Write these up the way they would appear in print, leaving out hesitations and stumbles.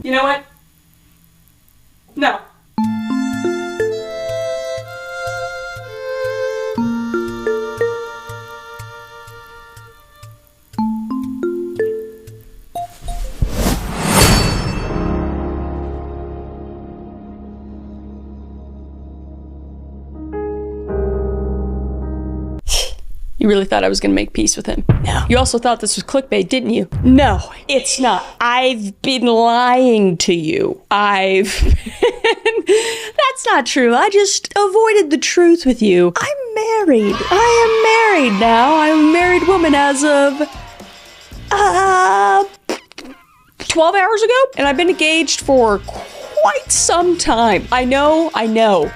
You know what? No. You really thought I was gonna make peace with him? No. You also thought this was clickbait, didn't you? No, it's not. I've been lying to you. That's not true. I just avoided the truth with you. I'm married. I am married now. I'm a married woman as of 12 hours ago, and I've been engaged for quite some time. I know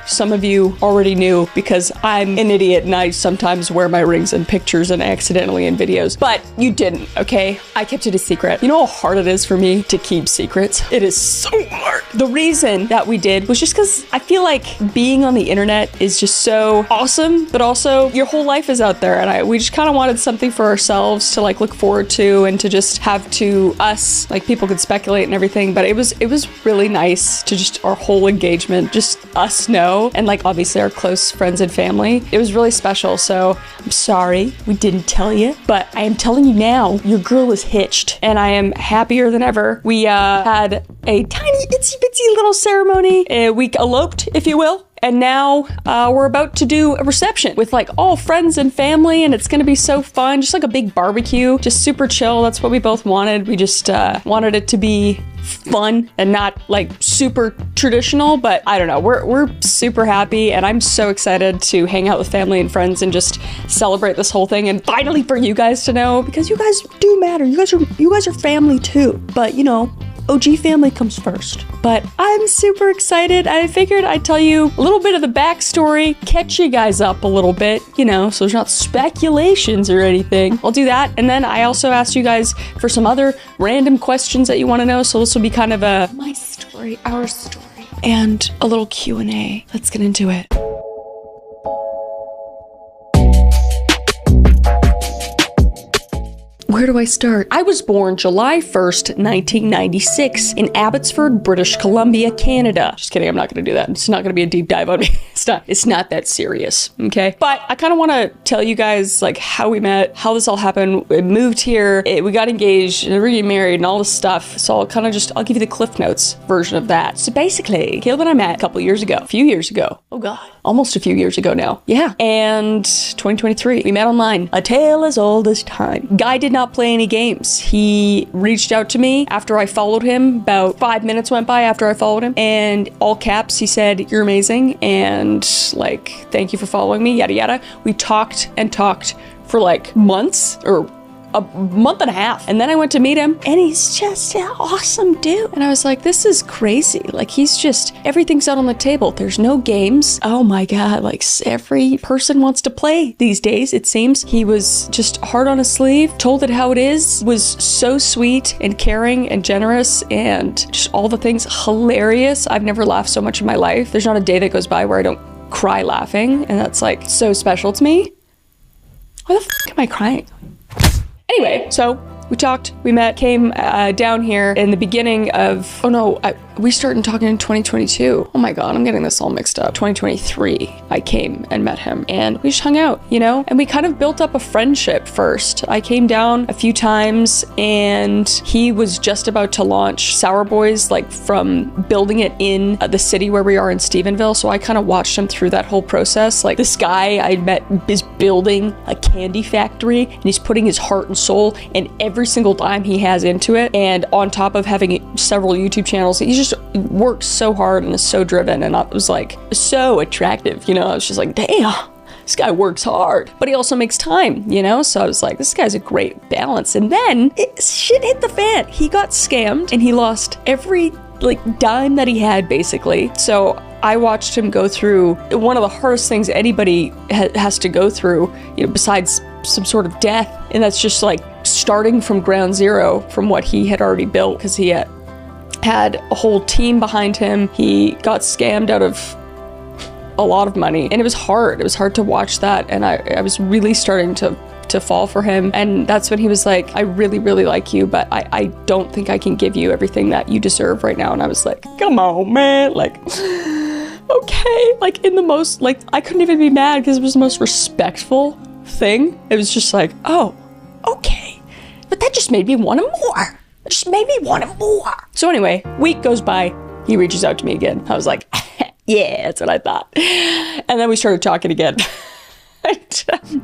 some of you already knew because I'm an idiot and I sometimes wear my rings in pictures and accidentally in videos, but you didn't, okay? I kept it a secret. You know how hard it is for me to keep secrets? It is so hard. The reason that we did was just because I feel like being on the internet is just so awesome, but also your whole life is out there, and we just kind of wanted something for ourselves to like look forward to and to just have to us, like people could speculate and everything, but it was really nice to just our whole engagement, just us know, and like obviously our close friends and family. It was really special, so I'm sorry we didn't tell you, but I am telling you now, your girl is hitched, and I am happier than ever. We had a tiny itsy bitsy little ceremony. We eloped, if you will. And now we're about to do a reception with like all friends and family, and it's gonna be so fun, just like a big barbecue, just super chill. That's what we both wanted. We just wanted it to be fun and not like super traditional, but I don't know, we're super happy, and I'm so excited to hang out with family and friends and just celebrate this whole thing, and finally for you guys to know, because you guys do matter. You guys are family too, but you know, OG family comes first. But I'm super excited. I figured I'd tell you a little bit of the backstory, catch you guys up a little bit, you know, so there's not speculations or anything. I'll do that. And then I also asked you guys for some other random questions that you want to know. So this will be kind of a my story, our story, and a little Q&A. Let's get into it. Where do I start? I was born July 1st, 1996 in Abbotsford, British Columbia, Canada. Just kidding, I'm not gonna do that. It's not gonna be a deep dive on me. It's not that serious, okay? But I kind of want to tell you guys like how we met, how this all happened. We moved here, we got engaged, and we're getting married and all this stuff. So I'll give you the Cliff Notes version of that. So basically, Caleb and I met a few years ago. Oh God, almost a few years ago now. Yeah, and 2023, we met online. A tale as old as time. Guy did not play any games. He reached out to me after I followed him. About 5 minutes went by after I followed him, and all caps he said, "You're amazing," and like, "Thank you for following me," yada yada. We talked and talked for like months, or a month and a half, and then I went to meet him, and he's just an awesome dude. And I was like, this is crazy. Like, he's just, everything's out on the table. There's no games. Oh my God, like every person wants to play these days, it seems. He was just hard on his sleeve, told it how it is, was so sweet and caring and generous, and just all the things. Hilarious. I've never laughed so much in my life. There's not a day that goes by where I don't cry laughing, and that's like so special to me. Why the f am I crying? Anyway, so we talked, we met, came down here in the beginning of, oh no, we started talking in 2022. Oh my God, I'm getting this all mixed up. 2023, I came and met him, and we just hung out, you know? And we kind of built up a friendship first. I came down a few times, and he was just about to launch Sour Boys, like from building it in the city where we are in Stephenville. So I kind of watched him through that whole process. Like, this guy I met is building a candy factory, and he's putting his heart and soul and every single dime he has into it. And on top of having several YouTube channels, he's just works so hard and is so driven, and I was like so attractive, you know? I was just like, damn, this guy works hard, but he also makes time, you know? So I was like, this guy's a great balance. And then shit hit the fan. He got scammed, and he lost every like dime that he had, basically. So I watched him go through one of the hardest things anybody has to go through, you know, besides some sort of death, and that's just like starting from ground zero from what he had already built, because he had a whole team behind him. He got scammed out of a lot of money, and it was hard. It was hard to watch that, and I was really starting to to fall for him. And that's when he was like, I really, really like you, but I don't think I can give you everything that you deserve right now. And I was like, come on, man. Like, okay. Like in the most, like, I couldn't even be mad because it was the most respectful thing. It was just like, oh, okay. But that just made me want him more. It just made me want him more. So anyway, week goes by. He reaches out to me again. I was like, yeah, that's what I thought. And then we started talking again.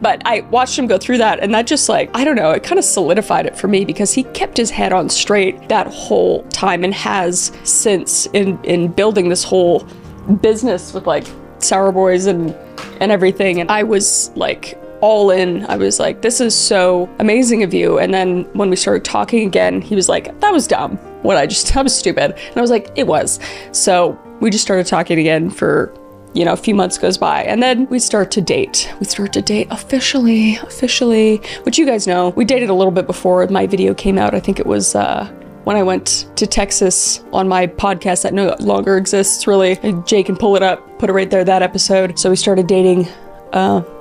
But I watched him go through that, and that just like, I don't know, it kind of solidified it for me because he kept his head on straight that whole time and has since in building this whole business with like Sour Boys and everything. And I was like all in. I was like, this is so amazing of you. And then when we started talking again, he was like, that was dumb. That was stupid. And I was like, it was. So we just started talking again for, you know, a few months goes by, and then we start to date. We start to date officially, which you guys know. We dated a little bit before my video came out. I think it was when I went to Texas on my podcast that no longer exists, really. Jay can pull it up, put it right there, that episode. So we started dating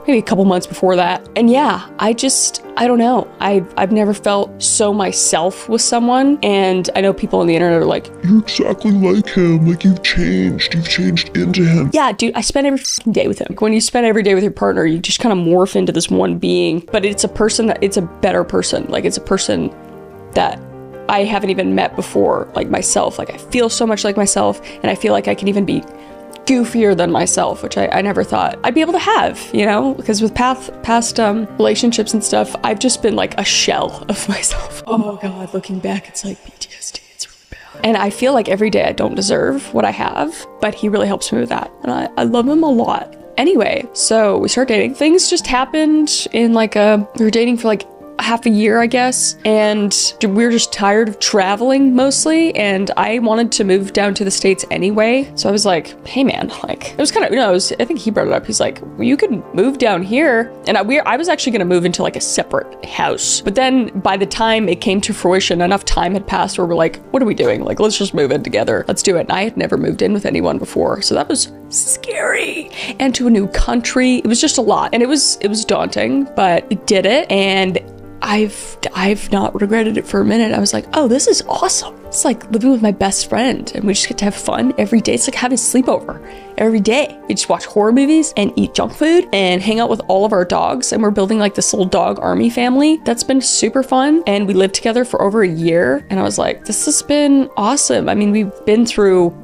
maybe a couple months before that. And yeah, I don't know. I've never felt so myself with someone. And I know people on the internet are like, you're exactly like him. Like you've changed into him. Yeah, dude, I spend every day with him. When you spend every day with your partner, you just kind of morph into this one being, but it's a better person. Like it's a person that I haven't even met before, like myself. Like I feel so much like myself, and I feel like I can even be goofier than myself, which I never thought I'd be able to have, you know, because with past relationships and stuff, I've just been like a shell of myself. Oh God, looking back, it's like PTSD, it's really bad. And I feel like every day I don't deserve what I have, but he really helps me with that. And I love him a lot. Anyway, so we started dating. Things just happened in like we were dating for like half a year, I guess, and we were just tired of traveling mostly, and I wanted to move down to the States anyway. So I was like, hey man, like, it was kind of, you know, I think he brought it up. He's like, well, you could move down here. And I was actually going to move into like a separate house. But then by the time it came to fruition, enough time had passed where we're like, what are we doing? Like, let's just move in together. Let's do it. And I had never moved in with anyone before. So that was scary. And to a new country, it was just a lot. And it was daunting, but we did it. And I've not regretted it for a minute. I was like, oh, this is awesome. It's like living with my best friend, and we just get to have fun every day. It's like having a sleepover every day. We just watch horror movies and eat junk food and hang out with all of our dogs. And we're building like this little dog army family. That's been super fun. And we lived together for over a year. And I was like, this has been awesome. I mean, we've been through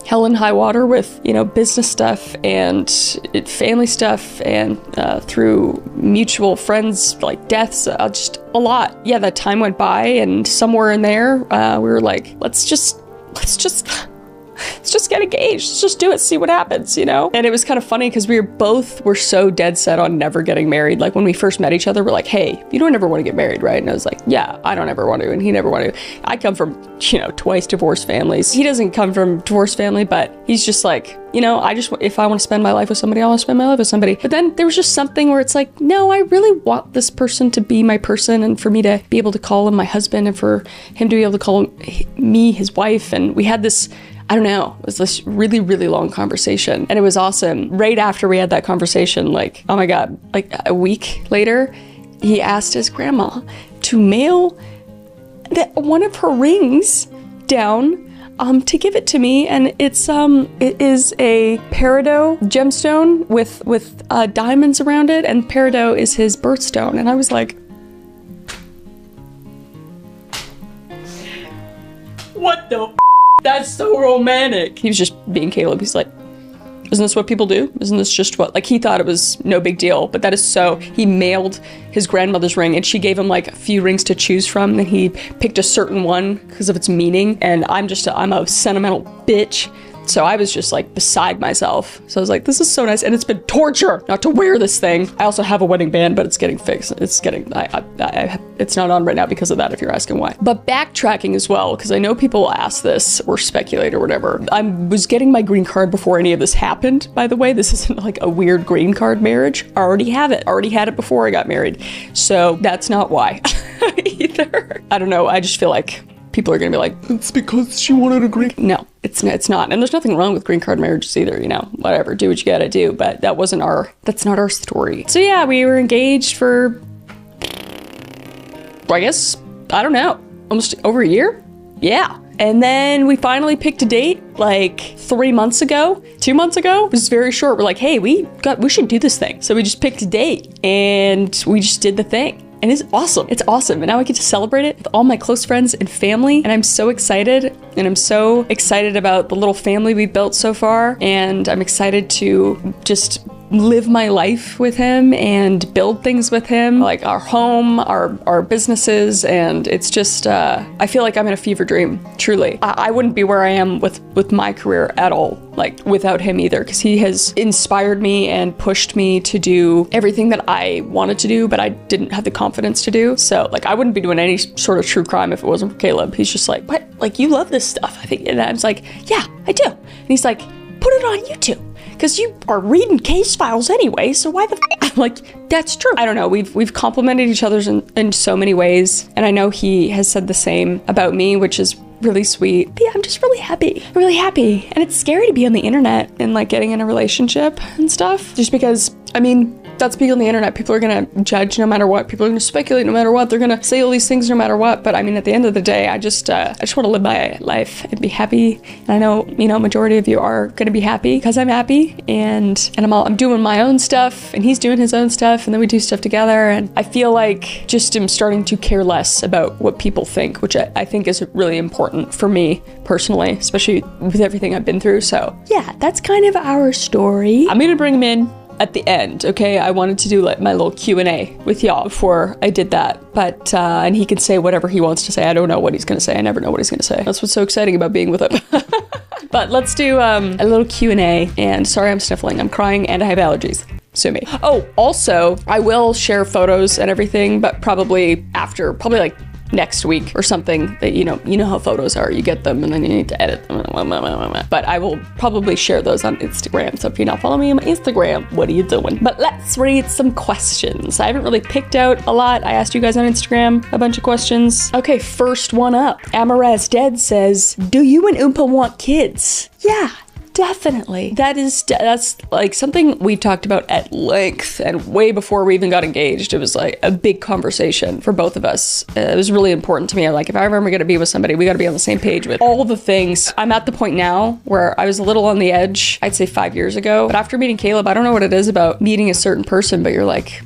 hell and high water with, you know, business stuff and family stuff, and through mutual friends, like deaths, just a lot. Yeah, that time went by, and somewhere in there, we were like, let's just get engaged. Let's just do it, see what happens, you know? And it was kind of funny because we were so dead set on never getting married. Like when we first met each other, we're like, hey, you don't ever want to get married, right? And I was like, yeah, I don't ever want to, and he never wanted to. I come from, you know, twice divorced families. He doesn't come from a divorced family, but he's just like, you know, if I want to spend my life with somebody, I want to spend my life with somebody. But then there was just something where it's like, no, I really want this person to be my person, and for me to be able to call him my husband, and for him to be able to call me his wife. And we had this, I don't know, it was this really, really long conversation, and it was awesome. Right after we had that conversation, like, oh my God, like a week later, he asked his grandma to mail one of her rings down to give it to me. And it is a peridot gemstone with diamonds around it, and peridot is his birthstone. And I was like, what the f? That's so romantic. He was just being Caleb. He's like, isn't this what people do? Isn't this just what, like, he thought it was no big deal, but that is so. He mailed his grandmother's ring, and she gave him like a few rings to choose from, and he picked a certain one because of its meaning. And I'm a sentimental bitch. So I was just like beside myself. So I was like, this is so nice. And it's been torture not to wear this thing. I also have a wedding band, but it's getting fixed. It's not on right now because of that, if you're asking why. But backtracking as well, because I know people ask this or speculate or whatever. I was getting my green card before any of this happened, by the way. This isn't like a weird green card marriage. I already have it. Already had it before I got married. So that's not why either. I don't know. I just feel like people are gonna be like, it's because she wanted a green. No, it's not. And there's nothing wrong with green card marriages either, you know, whatever, do what you gotta do. But that's not our story. So yeah, we were engaged for I guess, I don't know, almost over a year? Yeah. And then we finally picked a date like 3 months ago, 2 months ago. It was very short. We're like, hey, we should do this thing. So we just picked a date and we just did the thing. And it's awesome. It's awesome. And now I get to celebrate it with all my close friends and family. And I'm so excited. And I'm so excited about the little family we've built so far. And I'm excited to just live my life with him and build things with him, like our home, our businesses, and it's just, I feel like I'm in a fever dream, truly. I wouldn't be where I am with my career at all, like without him either, because he has inspired me and pushed me to do everything that I wanted to do, but I didn't have the confidence to do. So like, I wouldn't be doing any sort of true crime if it wasn't for Caleb. He's just like, what? Like, you love this stuff, I think. And I was like, yeah, I do. And he's like, put it on YouTube. Because you are reading case files anyway, so why the f? Like, that's true. I don't know, we've complimented each other in so many ways, and I know he has said the same about me, which is really sweet. But yeah, I'm just really happy. And it's scary to be on the internet and like getting in a relationship and stuff, just because, I mean, that's being on the internet. People are gonna judge no matter what. People are gonna speculate no matter what. They're gonna say all these things no matter what. But I mean, at the end of the day, I just want to live my life and be happy. And I know, you know, majority of you are gonna be happy because I'm happy, and I'm doing my own stuff, and he's doing his own stuff, and then we do stuff together. And I feel like just am starting to care less about what people think, which I think is really important for me personally, especially with everything I've been through. So yeah, that's kind of our story. I'm gonna bring him in at the end, okay? I wanted to do like my little Q&A with y'all before I did that, but and he can say whatever he wants to say. I don't know what he's gonna say. I never know what he's gonna say. That's what's so exciting about being with him. But let's do a little Q&A, and sorry I'm sniffling, I'm crying, and I have allergies. Sue me. Oh, also, I will share photos and everything, but probably after, probably like next week or something, that you know how photos are, you get them and then you need to edit them, but I will probably share those on Instagram. So if you're not following me on my Instagram, what are you doing? But let's read some questions. I haven't really picked out a lot. I asked you guys on Instagram a bunch of questions. Okay, first one up. Amaraz Dead says, do you and Oompa want kids? Yeah, definitely. That's like something we've talked about at length, and way before we even got engaged. It was like a big conversation for both of us. It was really important to me. Like, if I ever gonna be with somebody, we gotta be on the same page with all the things. I'm at the point now where I was a little on the edge, I'd say 5 years ago. But after meeting Caleb, I don't know what it is about meeting a certain person, but you're like,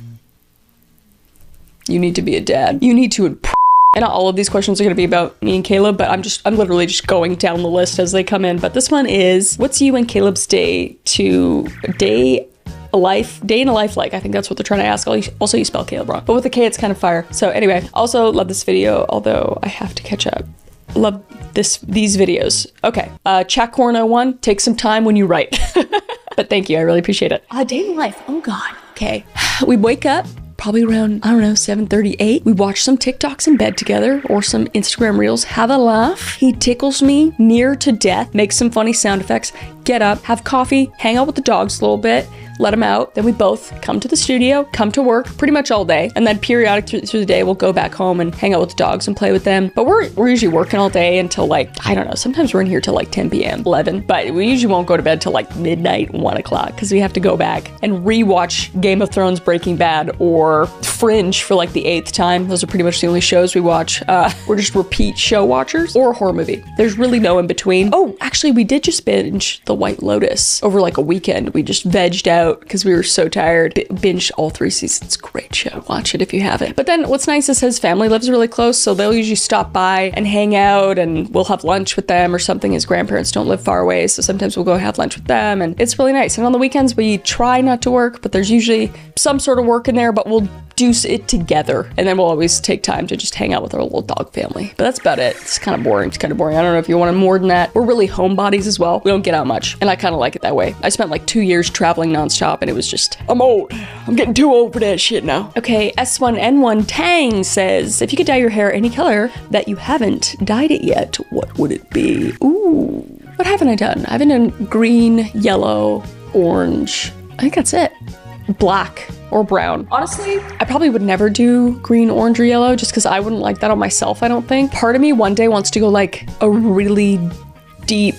you need to be a dad. You need to improve. And not all of these questions are going to be about me and Caleb, but I'm literally just going down the list as they come in. But this one is, what's you and Caleb's day in a life like? I think that's what they're trying to ask. Also, you spell Caleb wrong, but with a K, it's kind of fire. So anyway, also love this video, although I have to catch up. Love these videos. Okay, Chatcorn01, take some time when you write. But thank you, I really appreciate it. Day in life, oh God. Okay, we wake up probably around, I don't know, 7:38. We watch some TikToks in bed together or some Instagram reels, have a laugh. He tickles me near to death, makes some funny sound effects, get up, have coffee, hang out with the dogs a little bit, let them out. Then we both come to the studio, come to work pretty much all day. And then periodic through the day, we'll go back home and hang out with the dogs and play with them. But we're usually working all day until like, I don't know, sometimes we're in here till like 10 p.m., 11. But we usually won't go to bed till like midnight, 1 o'clock, because we have to go back and rewatch Game of Thrones, Breaking Bad, or Fringe for like the 8th time. Those are pretty much the only shows we watch. We're just repeat show watchers, or a horror movie. There's really no in between. Oh, actually, we did just binge The White Lotus over like a weekend. We just vegged out because we were so tired. Binge all 3 seasons. Great show. Watch it if you haven't. But then what's nice is his family lives really close, so they'll usually stop by and hang out, and we'll have lunch with them or something. His grandparents don't live far away, so sometimes we'll go have lunch with them, and it's really nice. And on the weekends, we try not to work, but there's usually some sort of work in there, but we'll do it together, and then we'll always take time to just hang out with our little dog family. But that's about it. It's kind of boring. I don't know if you want more than that. We're really homebodies as well. We don't get out much, and I kind of like it that way. I spent like 2 years traveling nonstop, and it was just, I'm old. I'm getting too old for that shit now. Okay, S1N1 Tang says, if you could dye your hair any color that you haven't dyed it yet, what would it be? Ooh, what haven't I done? I haven't done green, yellow, orange. I think that's it. Black or brown. Honestly, I probably would never do green, orange, or yellow just because I wouldn't like that on myself, I don't think. Part of me one day wants to go like a really deep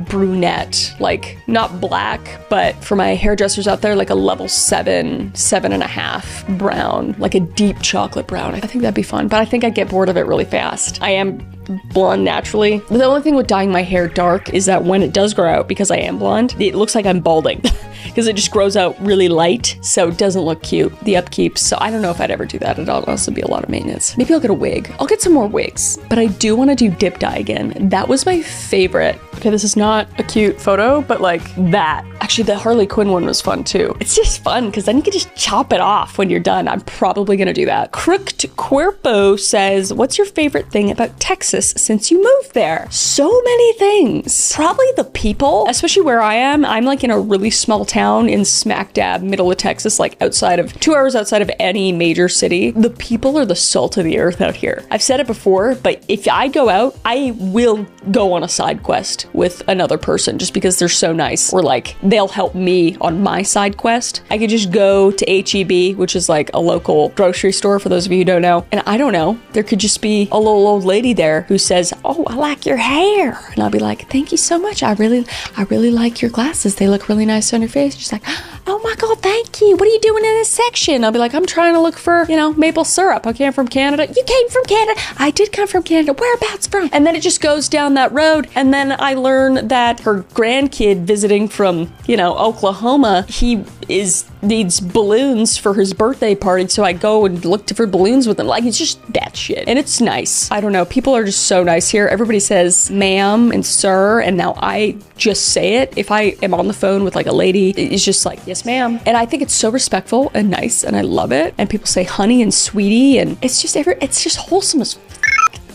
brunette, like not black, but for my hairdressers out there, like a level 7, 7.5 brown, like a deep chocolate brown. I think that'd be fun, but I think I'd get bored of it really fast. I am blonde naturally. The only thing with dyeing my hair dark is that when it does grow out, because I am blonde, it looks like I'm balding because it just grows out really light, so it doesn't look cute, the upkeep. So I don't know if I'd ever do that. It'll also be a lot of maintenance. Maybe I'll get a wig. I'll get some more wigs, but I do want to do dip dye again. That was my favorite. Okay, this is not a cute photo, but like that. Actually, the Harley Quinn one was fun too. It's just fun because then you can just chop it off when you're done. I'm probably gonna do that. Crooked Cuerpo says, what's your favorite thing about Texas since you moved there? So many things. Probably the people, especially where I am. I'm like in a really small town in smack dab middle of Texas, like 2 hours outside of any major city. The people are the salt of the earth out here. I've said it before, but if I go out, I will go on a side quest with another person just because they're so nice, or like they'll help me on my side quest. I could just go to HEB, which is like a local grocery store for those of you who don't know, and I don't know, there could just be a little old lady there who says, oh, I like your hair, and I'll be like, thank you so much, I really like your glasses, they look really nice on your face. She's like, oh my god, thank you, what are you doing in this section? I'll be like, I'm trying to look for, you know, maple syrup. I came from Canada. You came from Canada? I did come from Canada. Whereabouts from? And then it just goes down that road, and then I learn that her grandkid visiting from, you know, Oklahoma, he needs balloons for his birthday party, so I go and look for balloons with him. Like, it's just that shit. And it's nice. I don't know, people are just so nice here. Everybody says ma'am and sir, and now I just say it. If I am on the phone with like a lady, it's just like, yes ma'am. And I think it's so respectful and nice, and I love it. And people say honey and sweetie, and it's just wholesome as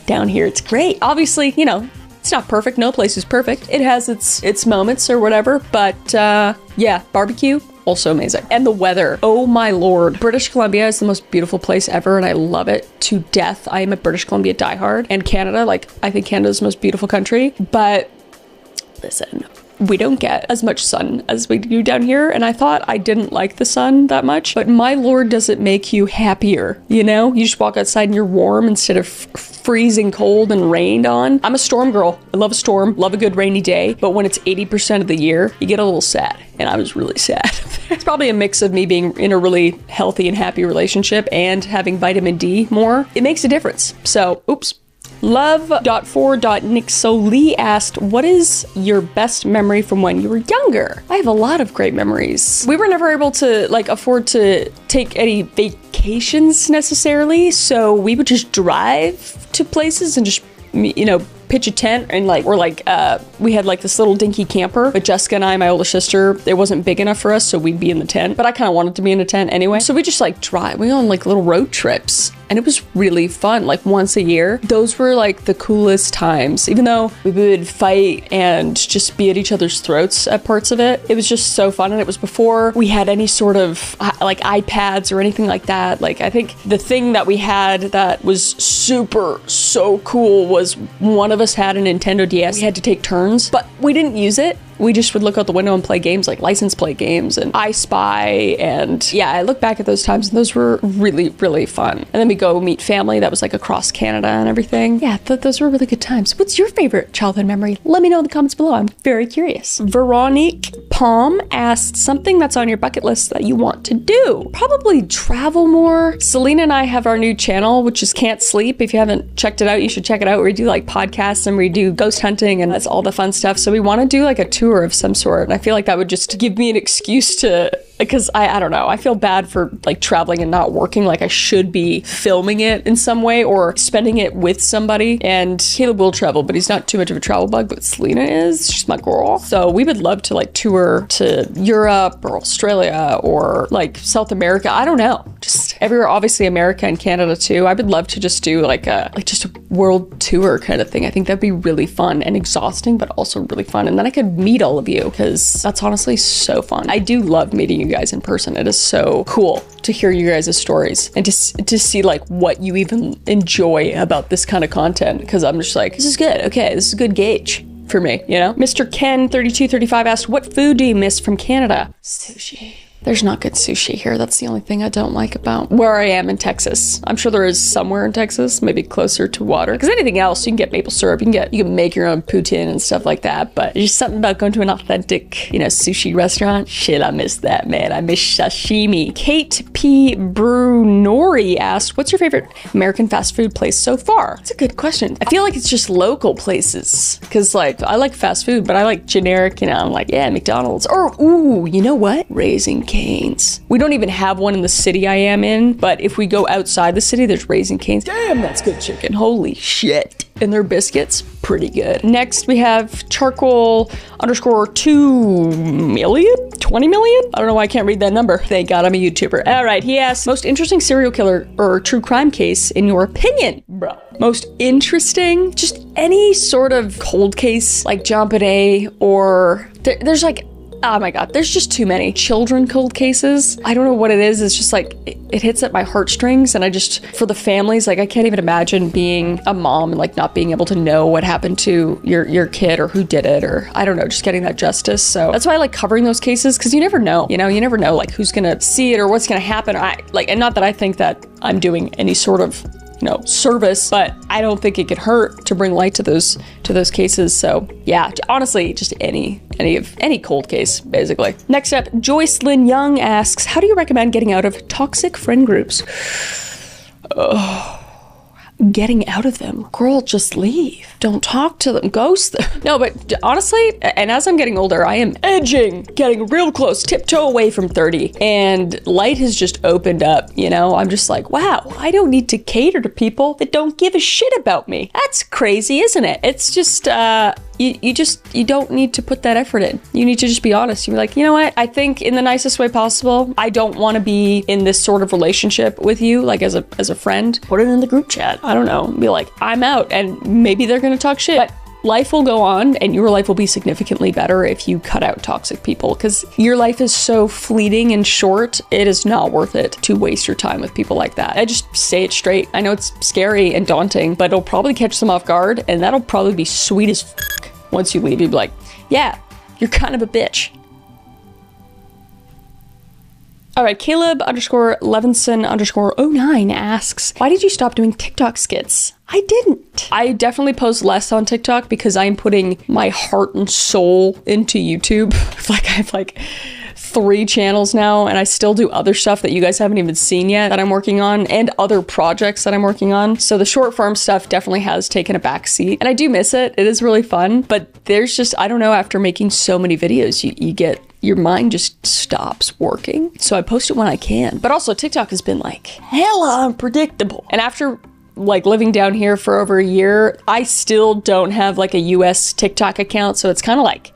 down here. It's great. Obviously, you know, it's not perfect. No place is perfect. It has its moments or whatever, but yeah, barbecue, also amazing. And the weather, oh my lord. British Columbia is the most beautiful place ever, and I love it to death. I am a British Columbia diehard. And Canada, like, I think Canada's the most beautiful country, but listen, we don't get as much sun as we do down here, and I thought I didn't like the sun that much, but my lord, does it make you happier, you know? You just walk outside and you're warm instead of freezing cold and rained on. I'm a storm girl. I love a storm, love a good rainy day, but when it's 80% of the year, you get a little sad, and I was really sad. It's probably a mix of me being in a really healthy and happy relationship and having vitamin D more. It makes a difference. So, oops. Love.4.nixoli asked, what is your best memory from when you were younger? I have a lot of great memories. We were never able to like afford to take any vacations necessarily, so we would just drive to places and just, you know, pitch a tent, and like we had like this little dinky camper, but Jessica and I, my older sister, it wasn't big enough for us, so we'd be in the tent, but I kind of wanted to be in a tent anyway, so we just like drive. We go on like little road trips, and it was really fun, like once a year. Those were like the coolest times, even though we would fight and just be at each other's throats at parts of it. It was just so fun, and it was before we had any sort of like iPads or anything like that. Like, I think the thing that we had that was so cool was one of us had a Nintendo DS. We had to take turns, but we didn't use it. We just would look out the window and play games, like license plate games and I Spy. And yeah, I look back at those times, and those were really, really fun. And then we go meet family that was like across Canada and everything. Yeah, those were really good times. What's your favorite childhood memory? Let me know in the comments below. I'm very curious. Veronique Palm asked, something that's on your bucket list that you want to do. Probably travel more. Selena and I have our new channel, which is Can't Sleep. If you haven't checked it out, you should check it out. We do like podcasts and we do ghost hunting, and that's all the fun stuff. So we want to do like a tour of some sort, and I feel like that would just give me an excuse to, because I don't know, I feel bad for like traveling and not working. Like, I should be filming it in some way or spending it with somebody. And Caleb will travel, but he's not too much of a travel bug, but Selena is. She's my girl. So we would love to like tour to Europe or Australia or like South America. I don't know, just everywhere. Obviously America and Canada too. I would love to just do like just a world tour kind of thing. I think that'd be really fun and exhausting, but also really fun. And then I could meet all of you, because that's honestly so fun. I do love meeting you guys in person. It is so cool to hear you guys' stories and to see like what you even enjoy about this kind of content, because I'm just like, this is good. Okay, this is a good gauge for me, you know? Mr. Ken 3235 asked, what food do you miss from Canada? Sushi. There's not good sushi here. That's the only thing I don't like about where I am in Texas. I'm sure there is somewhere in Texas, maybe closer to water. Because anything else, you can get maple syrup, you can make your own poutine and stuff like that. But there's just something about going to an authentic, you know, sushi restaurant. Shit, I miss that, man. I miss sashimi. Kate P. Brunori asked, what's your favorite American fast food place so far? It's a good question. I feel like it's just local places. Because, like, I like fast food, but I like generic, you know, I'm like, yeah, McDonald's. Or, ooh, you know what? Raising Cane's. We don't even have one in the city I am in, but if we go outside the city, there's Raising Cane's. Damn, that's good chicken. Holy shit. And their biscuits, pretty good. Next, we have charcoal underscore 2 million? 20 million? I don't know why I can't read that number. Thank God I'm a YouTuber. All right, he asks, most interesting serial killer or true crime case in your opinion? Bruh. Most interesting? Just any sort of cold case, like John Bonet, or there's like, oh my God, there's just too many children cold cases. I don't know what it is. It's just like, it hits at my heartstrings, and I just, for the families, like I can't even imagine being a mom and like not being able to know what happened to your kid or who did it, or I don't know, just getting that justice. So that's why I like covering those cases, because you never know, you know, you never know like who's gonna see it or what's gonna happen. And not that I think that I'm doing any sort of, you know, service, but I don't think it could hurt to bring light to those cases. So yeah, honestly, just any cold case, basically. Next up, Joyce Lynn Young asks, how do you recommend getting out of toxic friend groups? Getting out of them. Girl, just leave. Don't talk to them. Ghost them. No, but honestly, and as I'm getting older, I am edging, getting real close, tiptoe away from 30. And light has just opened up, you know? I'm just like, wow, I don't need to cater to people that don't give a shit about me. That's crazy, isn't it? It's just, you don't need to put that effort in. You need to just be honest. You're like, you know what? I think in the nicest way possible, I don't want to be in this sort of relationship with you, like as a friend. Put it in the group chat. I don't know. Be like, I'm out, and maybe they're gonna talk shit. But life will go on, and your life will be significantly better if you cut out toxic people, because your life is so fleeting and short. It is not worth it to waste your time with people like that. I just say it straight. I know it's scary and daunting, but it'll probably catch them off guard, and that'll probably be sweet as fuck. Once you leave, you'll be like, yeah, you're kind of a bitch. All right, Caleb underscore Levinson underscore 09 asks, why did you stop doing TikTok skits? I didn't. I definitely post less on TikTok because I'm putting my heart and soul into YouTube. Like I have like 3 channels now, and I still do other stuff that you guys haven't even seen yet that I'm working on, and other projects that I'm working on. So the short form stuff definitely has taken a back seat, and I do miss it. It is really fun, but there's just, I don't know, after making so many videos, you get, your mind just stops working. So I post it when I can. But also TikTok has been like hella unpredictable. And after like living down here for over a year, I still don't have like a US TikTok account. So it's kind of like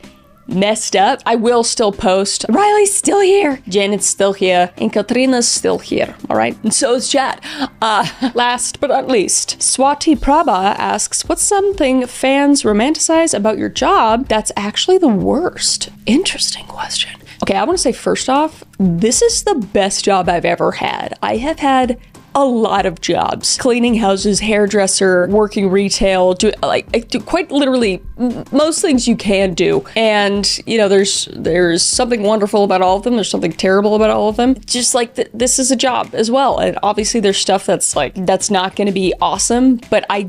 messed up. I will still post. Riley's still here. Janet's still here. And Katrina's still here. All right. And so is Chad. Last but not least, Swati Prabha asks, what's something fans romanticize about your job that's actually the worst? Interesting question. Okay, I want to say first off, this is the best job I've ever had. I have had a lot of jobs: cleaning houses, hairdresser, working retail, do quite literally most things you can do. And you know, there's something wonderful about all of them. There's something terrible about all of them. Just like this is a job as well. And obviously there's stuff that's not going to be awesome, but I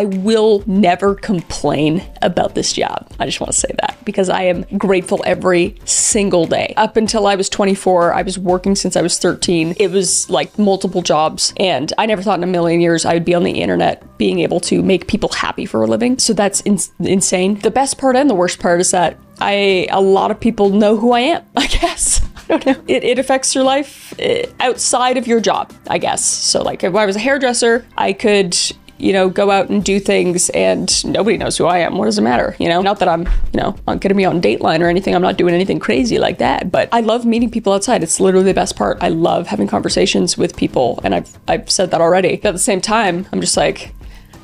will never complain about this job. I just want to say that because I am grateful every single day. Up until I was 24, I was working since I was 13. It was like multiple jobs, and I never thought in a million years I would be on the internet being able to make people happy for a living. So that's insane. The best part and the worst part is that a lot of people know who I am, I guess. I don't know. It affects your life outside of your job, I guess. So like if I was a hairdresser, I could, you know, go out and do things and nobody knows who I am. What does it matter? You know, not that I'm, you know, I'm gonna be on Dateline or anything. I'm not doing anything crazy like that, but I love meeting people outside. It's literally the best part. I love having conversations with people, and I've said that already. But at the same time, I'm just like,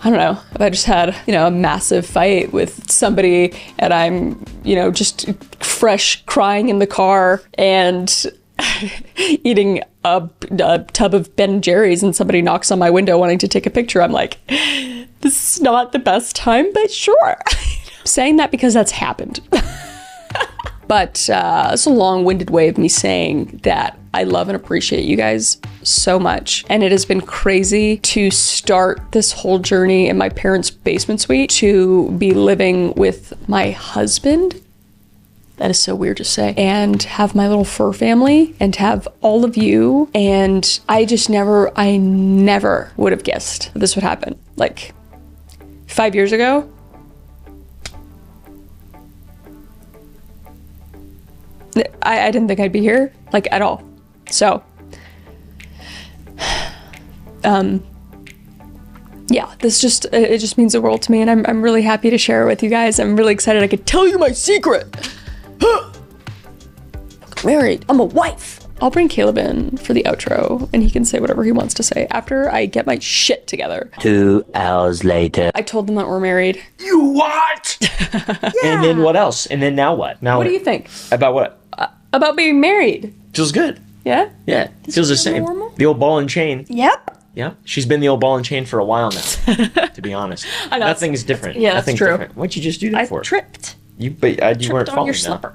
I don't know, if I just had, you know, a massive fight with somebody and I'm, you know, just fresh crying in the car and eating a tub of Ben & Jerry's and somebody knocks on my window wanting to take a picture, I'm like, this is not the best time, but sure. I'm saying that because that's happened. But it's a long-winded way of me saying that I love and appreciate you guys so much. And it has been crazy to start this whole journey in my parents' basement suite, to be living with my husband. That is so weird to say. And have my little fur family and have all of you. And I never would have guessed this would happen. Like 5 years ago, I didn't think I'd be here, like, at all. So, yeah, it just means the world to me, and I'm really happy to share it with you guys. I'm really excited I could tell you my secret. Married, I'm a wife. I'll bring Caleb in for the outro, and he can say whatever he wants to say after I get my shit together. 2 hours later. I told them that we're married. You what? Yeah. And then what else? And then now what? Now what do you think? About what? About being married. Feels good. Yeah? Yeah, feels the same. Normal? The old ball and chain. Yep. Yeah, she's been the old ball and chain for a while now, to be honest. I know, Nothing's different. Yeah, that's Nothing's true. Different. What'd you just do that for? I tripped. You weren't on following your that. slipper.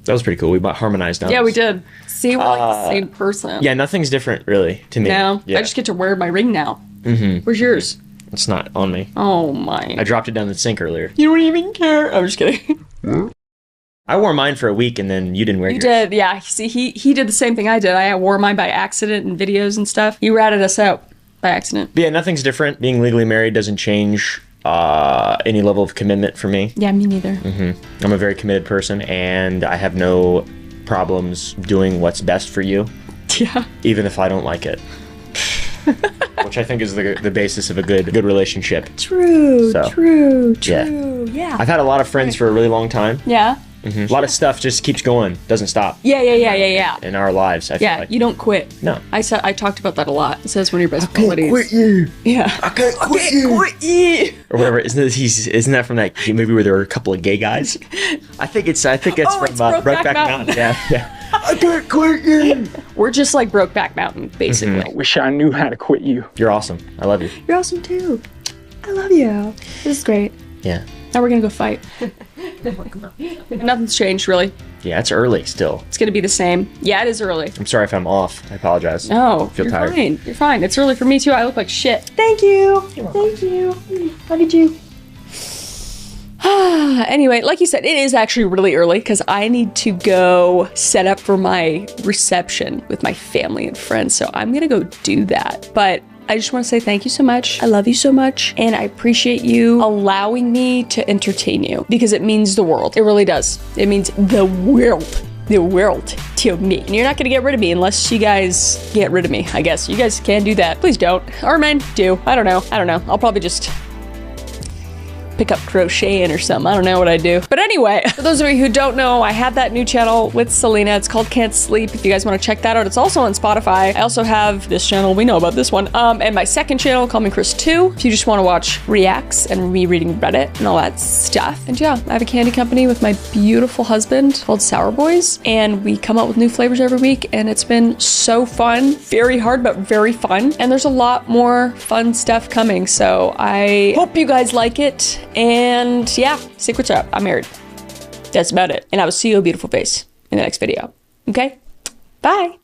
That was pretty cool. We harmonized on Yeah, this. we did. See, we're like the same person. Yeah, nothing's different really to me. No, Yeah. I just get to wear my ring now. Mm-hmm. Where's yours? It's not on me. Oh my. I dropped it down the sink earlier. You don't even care. I'm just kidding. I wore mine for a week and then you didn't wear yours. You did, yeah. See, he did the same thing I did. I wore mine by accident in videos and stuff. You ratted us out by accident. But yeah, nothing's different. Being legally married doesn't change any level of commitment for me. Yeah, me neither. I'm a very committed person and I have no problems doing what's best for you. Yeah. Even if I don't like it. Which I think is the basis of a good relationship. True, So, true. Yeah. I've had a lot of friends for a really long time. Yeah. A lot of stuff just keeps going, doesn't stop Yeah. in our lives, I feel Yeah, like. you don't quit. No. I talked about that a lot. It says when you're best buddies. you. Yeah. I can't quit you. Or whatever. Isn't that from that movie where there were a couple of gay guys? I think it's from Brokeback Mountain. Yeah. I can't quit you. We're just like Brokeback Mountain, basically. Wish I knew how to quit you. You're awesome. I love you. You're awesome too. I love you. This is great. Yeah. Now we're gonna go fight. Nothing's changed, really. Yeah, it's early still. It's gonna be the same. Yeah, it is early. I'm sorry if I'm off. I apologize. No, I feel you're tired. fine. You're fine. It's early for me too. I look like shit. Thank you. Thank you. Love you too. Anyway, like you said, it is actually really early because I need to go set up for my reception with my family and friends. So I'm gonna go do that. But I just want to say thank you so much. I love you so much. And I appreciate you allowing me to entertain you because it means the world. It really does. It means the world to me. And you're not gonna get rid of me unless you guys get rid of me, I guess. You guys can do that. Please don't. Or men do. I don't know. I'll probably just pick up crocheting or something. I don't know what I do. But anyway, for those of you who don't know, I have that new channel with Selena. It's called Can't Sleep. If you guys want to check that out, it's also on Spotify. I also have this channel. We know about this one. And my second channel, Call Me Chris 2, if you just want to watch reacts and me reading Reddit and all that stuff. And yeah, I have a candy company with my beautiful husband called Sour Boys. And we come out with new flavors every week. And it's been so fun. Very hard, but very fun. And there's a lot more fun stuff coming. So I hope you guys like it. And yeah, secrets are out. I'm married. That's about it. And I will see you, beautiful face, in the next video. Okay? Bye.